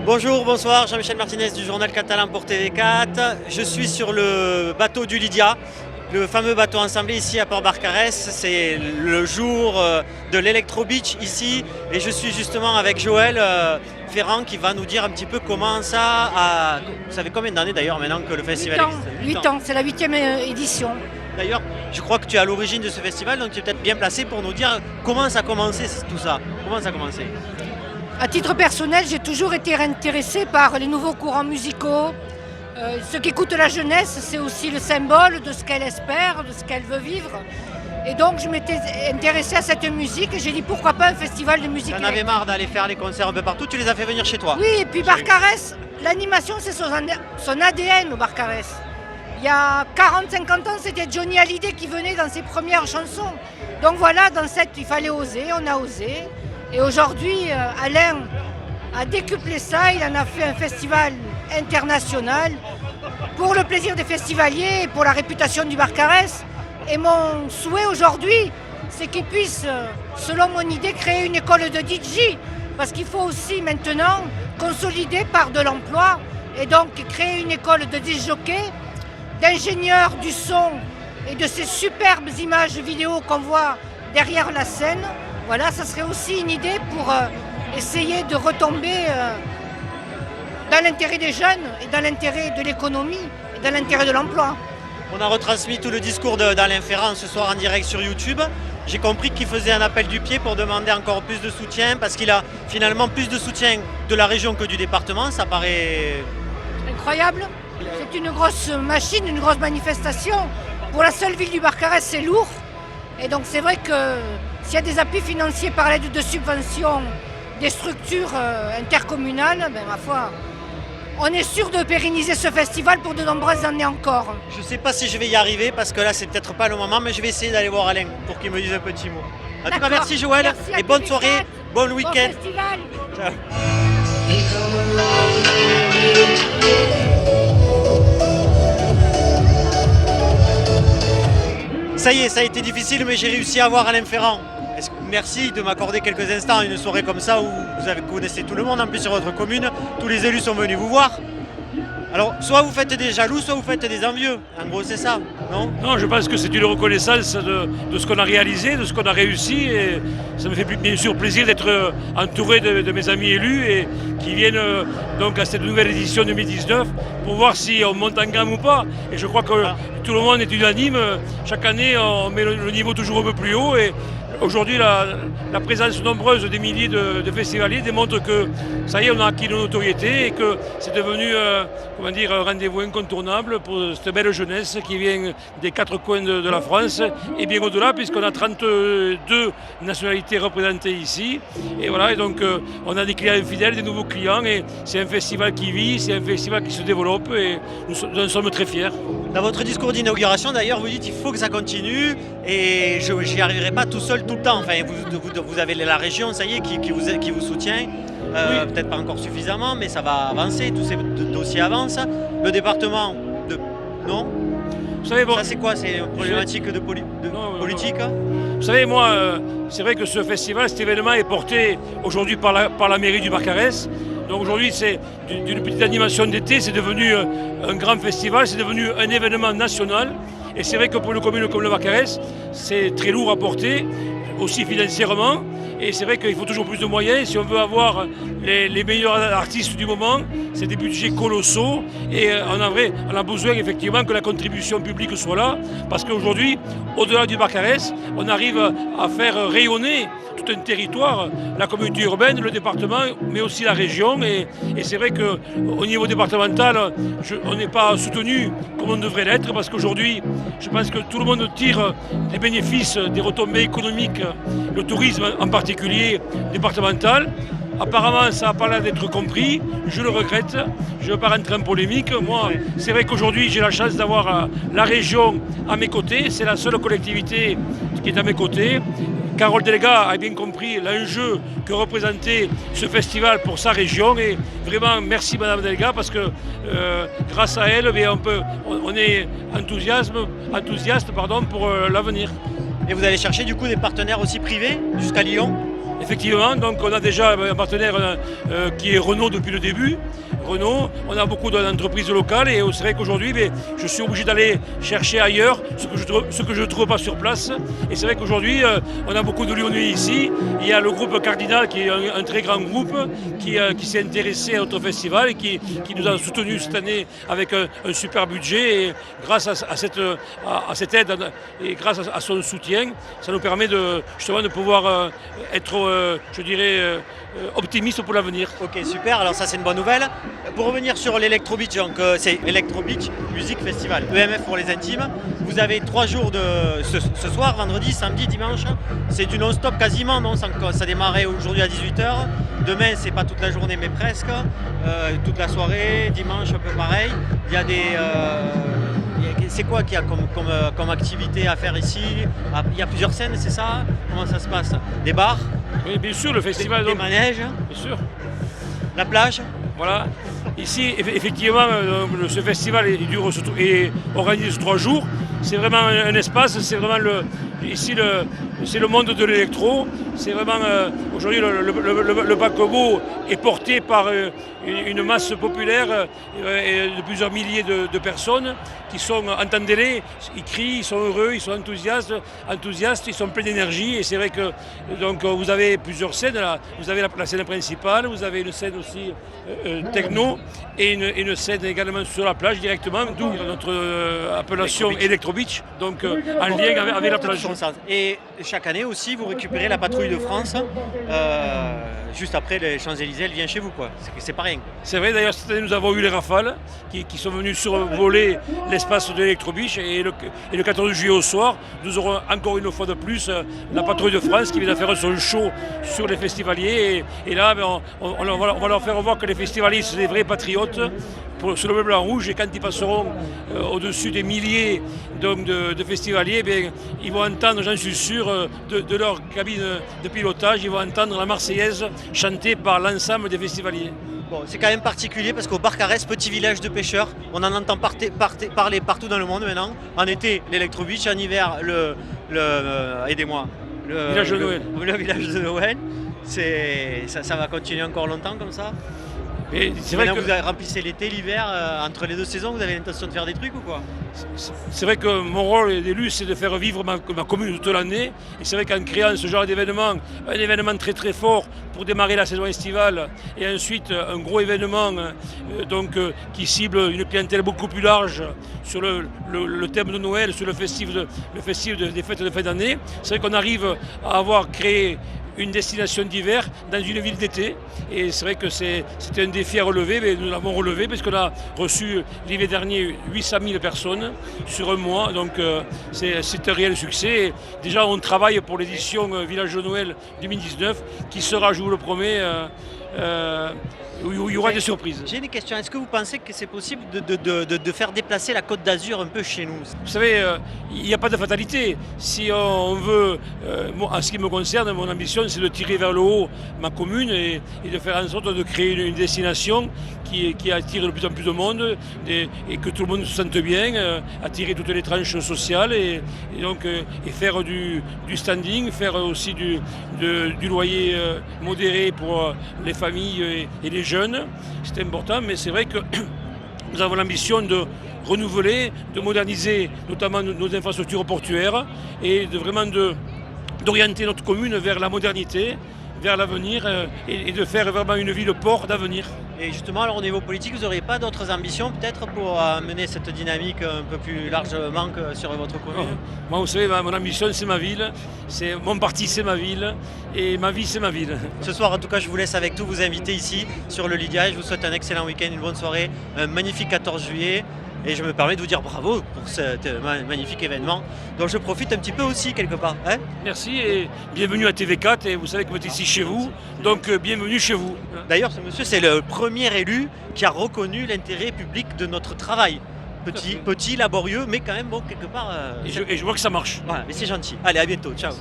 Bonjour, bonsoir, Jean-Michel Martinez du journal catalan pour TV4. Je suis sur le bateau du Lydia, le fameux bateau ensemblé ici à Port-Barcarès. C'est le jour de l'Electro Beach ici et je suis justement avec Joël Ferrand qui va nous dire un petit peu comment ça a... Vous savez combien d'années d'ailleurs maintenant que le festival existe? 8 ans, c'est la 8e édition. D'ailleurs, je crois que tu es à l'origine de ce festival, donc tu es peut-être bien placé pour nous dire comment ça a commencé tout ça. Comment ça a commencé? À titre personnel, j'ai toujours été intéressée par les nouveaux courants musicaux. Ce qu'écoute la jeunesse, c'est aussi le symbole de ce qu'elle espère, de ce qu'elle veut vivre. Et donc je m'étais intéressée à cette musique et j'ai dit pourquoi pas un festival de musique. Tu en avais marre d'aller faire les concerts un peu partout, tu les as fait venir chez toi? Oui, et puis Barcarès, l'animation c'est son ADN au Barcarès. Il y a 40-50 ans, c'était Johnny Hallyday qui venait dans ses premières chansons. Donc voilà, il fallait oser, on a osé. Et aujourd'hui, Alain a décuplé ça, il en a fait un festival international pour le plaisir des festivaliers et pour la réputation du Barcarès. Et mon souhait aujourd'hui, c'est qu'il puisse, selon mon idée, créer une école de DJ. Parce qu'il faut aussi maintenant consolider par de l'emploi et donc créer une école de disjockey, d'ingénieurs du son et de ces superbes images vidéo qu'on voit derrière la scène. Voilà, ça serait aussi une idée pour essayer de retomber dans l'intérêt des jeunes et dans l'intérêt de l'économie et dans l'intérêt de l'emploi. On a retransmis tout le discours d'Alain Ferrand ce soir en direct sur YouTube. J'ai compris qu'il faisait un appel du pied pour demander encore plus de soutien parce qu'il a finalement plus de soutien de la région que du département. Ça paraît incroyable. C'est une grosse machine, une grosse manifestation. Pour la seule ville du Barcarès, c'est lourd. Et donc c'est vrai que s'il y a des appuis financiers par l'aide de subventions des structures intercommunales, ma foi, on est sûr de pérenniser ce festival pour de nombreuses années encore. Je ne sais pas si je vais y arriver parce que là c'est peut-être pas le moment, mais je vais essayer d'aller voir Alain pour qu'il me dise un petit mot. En tout cas, merci Joël, merci et bonne soirée, bon week-end. Bon festival. Ciao. Ça y est, ça a été difficile, mais j'ai réussi à voir Alain Ferrand. Merci de m'accorder quelques instants à une soirée comme ça où vous connaissez tout le monde, en plus sur votre commune. Tous les élus sont venus vous voir. Alors, soit vous faites des jaloux, soit vous faites des envieux. En gros, c'est ça, non? Non, je pense que c'est une reconnaissance de ce qu'on a réalisé, de ce qu'on a réussi. Et ça me fait bien sûr plaisir d'être entouré de mes amis élus et qui viennent donc à cette nouvelle édition 2019 pour voir si on monte en gamme ou pas. Et je crois que tout le monde est unanime. Chaque année, on met le niveau toujours un peu plus haut. Et aujourd'hui, la présence nombreuse des milliers de festivaliers démontre que ça y est, on a acquis de notoriété et que c'est devenu un rendez-vous incontournable pour cette belle jeunesse qui vient des quatre coins de la France et bien au-delà, puisqu'on a 32 nationalités représentées ici. Et voilà, et donc on a des clients fidèles, des nouveaux clients, et c'est un festival qui vit, c'est un festival qui se développe et nous en sommes très fiers. Dans votre discours d'inauguration, d'ailleurs, vous dites qu'il faut que ça continue et je n'y arriverai pas tout seul tout le temps. Enfin, vous avez la région, ça y est, qui vous soutient. Oui. Peut-être pas encore suffisamment, mais ça va avancer, tous ces dossiers avancent. Le département, non? Vous savez, bon, ça c'est quoi? C'est une problématique de politique? Vous savez, moi, c'est vrai que ce festival, cet événement est porté aujourd'hui par la mairie du Barcarès. Donc aujourd'hui, c'est d'une petite animation d'été, c'est devenu un grand festival, c'est devenu un événement national. Et c'est vrai que pour une commune comme le Barcarès, c'est très lourd à porter, aussi financièrement. Et c'est vrai qu'il faut toujours plus de moyens. Si on veut avoir les meilleurs artistes du moment, c'est des budgets colossaux. Et on a besoin effectivement que la contribution publique soit là. Parce qu'aujourd'hui, au-delà du Barcarès, on arrive à faire rayonner tout un territoire, la communauté urbaine, le département, mais aussi la région. Et c'est vrai qu'au niveau départemental, on n'est pas soutenu comme on devrait l'être. Parce qu'aujourd'hui, je pense que tout le monde tire des bénéfices, des retombées économiques, le tourisme en particulier départemental. Apparemment, ça n'a pas l'air d'être compris. Je le regrette. Je ne veux pas rentrer en polémique. Moi, c'est vrai qu'aujourd'hui, j'ai la chance d'avoir la région à mes côtés. C'est la seule collectivité qui est à mes côtés. Carole Delga a bien compris l'enjeu que représentait ce festival pour sa région. Et vraiment, merci Madame Delga, parce que grâce à elle, on est enthousiaste Et vous allez chercher du coup des partenaires aussi privés jusqu'à Lyon? Effectivement, donc on a déjà un partenaire qui est Renault depuis le début. Renault, on a beaucoup d'entreprises locales et c'est vrai qu'aujourd'hui je suis obligé d'aller chercher ailleurs ce que je ne trouve pas sur place. Et c'est vrai qu'aujourd'hui on a beaucoup de Lyonnais ici. Il y a le groupe Cardinal qui est un très grand groupe qui s'est intéressé à notre festival et qui nous a soutenus cette année avec un super budget. Et grâce à cette aide et grâce à son soutien, ça nous permet justement de pouvoir être, je dirais, optimiste pour l'avenir. Ok, super, alors ça c'est une bonne nouvelle. Pour revenir sur l'Electro Beach, donc c'est Electro Beach Music Festival, EMF pour les intimes. Vous avez 3 jours de ce soir, vendredi, samedi, dimanche. C'est du non-stop quasiment, non? Ça démarrait aujourd'hui à 18h. Demain, c'est pas toute la journée, mais presque. Toute la soirée, dimanche un peu pareil. Il y a des... c'est quoi qu'il y a comme activité à faire ici? Il y a plusieurs scènes, c'est ça? Comment ça se passe? Des bars? Oui, bien sûr, le festival. Des manèges? Bien sûr. La plage? Voilà. Ici, effectivement, ce festival est organisé sur 3 jours. C'est vraiment un espace, c'est vraiment c'est le monde de l'électro. C'est vraiment aujourd'hui le paquebot est porté par une masse populaire de plusieurs milliers de personnes qui sont, entendez-les, ils crient, ils sont heureux, ils sont enthousiastes, ils sont pleins d'énergie. Et c'est vrai que donc vous avez plusieurs scènes là. Vous avez la scène principale, vous avez une scène aussi techno et une scène également sur la plage directement, d'où notre appellation Electro Beach, donc en lien avec la plage. Et chaque année aussi, vous récupérez la patrouille de France. Juste après les Champs-Élysées, elle vient chez vous, quoi. C'est pas rien. C'est vrai, d'ailleurs, cette année, nous avons eu les Rafales qui sont venus survoler l'espace de l'Electro Beach et le 14 juillet au soir, nous aurons encore une fois de plus la patrouille de France qui vient faire son show sur les festivaliers. Et là, on va leur faire voir que les festivaliers, c'est des vrais patriotes sur le bleu, blanc, rouge. Et quand ils passeront au-dessus des milliers donc, de festivaliers, ils vont entendre, j'en suis sûr, de leur cabine de pilotage, ils vont entendre la Marseillaise chantée par l'ensemble des festivaliers. Bon, c'est quand même particulier parce qu'au Barcarès, petit village de pêcheurs, on en entend parler partout dans le monde maintenant. En été, l'Electro Beach, en hiver, aidez-moi, Le village de Noël. Le village de Noël. Ça va continuer encore longtemps comme ça? Et c'est vrai que vous remplissez l'été, l'hiver, entre les 2 saisons, vous avez l'intention de faire des trucs ou quoi? C'est vrai que mon rôle d'élu, c'est de faire vivre ma commune toute l'année. Et c'est vrai qu'en créant ce genre d'événement, un événement très très fort pour démarrer la saison estivale, et ensuite un gros événement qui cible une clientèle beaucoup plus large sur le thème de Noël, sur le festif des fêtes de fin d'année, c'est vrai qu'on arrive à avoir créé une destination d'hiver dans une ville d'été. Et c'est vrai que c'était un défi à relever, mais nous l'avons relevé parce qu'on a reçu l'hiver dernier 800 000 personnes sur un mois. Donc c'est un réel succès. Et déjà, on travaille pour l'édition Village de Noël 2019 qui sera, je vous le promets, où il y aura des surprises. J'ai une question. Est-ce que vous pensez que c'est possible de faire déplacer la Côte d'Azur un peu chez nous? Vous savez, il n'y a pas de fatalité. Si on veut, en ce qui me concerne, mon ambition, c'est de tirer vers le haut ma commune et de faire en sorte de créer une destination qui attire de plus en plus de monde et que tout le monde se sente bien, attirer toutes les tranches sociales et faire du standing, faire aussi du loyer modéré pour les familles et les jeunes. C'est important, mais c'est vrai que nous avons l'ambition de renouveler, de moderniser notamment nos infrastructures portuaires et d'orienter notre commune vers la modernité, vers l'avenir et de faire vraiment une ville-port d'avenir. Et justement, alors au niveau politique, vous n'auriez pas d'autres ambitions peut-être pour mener cette dynamique un peu plus largement que sur votre commune? Moi, vous savez, mon ambition, c'est ma ville, mon parti, c'est ma ville, et ma vie, c'est ma ville. Ce soir, en tout cas, je vous laisse avec tous vos invités ici sur le Lydia. Je vous souhaite un excellent week-end, une bonne soirée, un magnifique 14 juillet. Et je me permets de vous dire bravo pour ce magnifique événement dont je profite un petit peu aussi quelque part. Hein? Merci et bienvenue à TV4 et vous savez que vous êtes ici chez vous, donc bienvenue chez vous. D'ailleurs, ce monsieur, c'est le premier élu qui a reconnu l'intérêt public de notre travail. Petit, laborieux, mais quand même, bon, quelque part... Et je vois que ça marche. Voilà, mais c'est gentil. Allez, à bientôt. Ciao.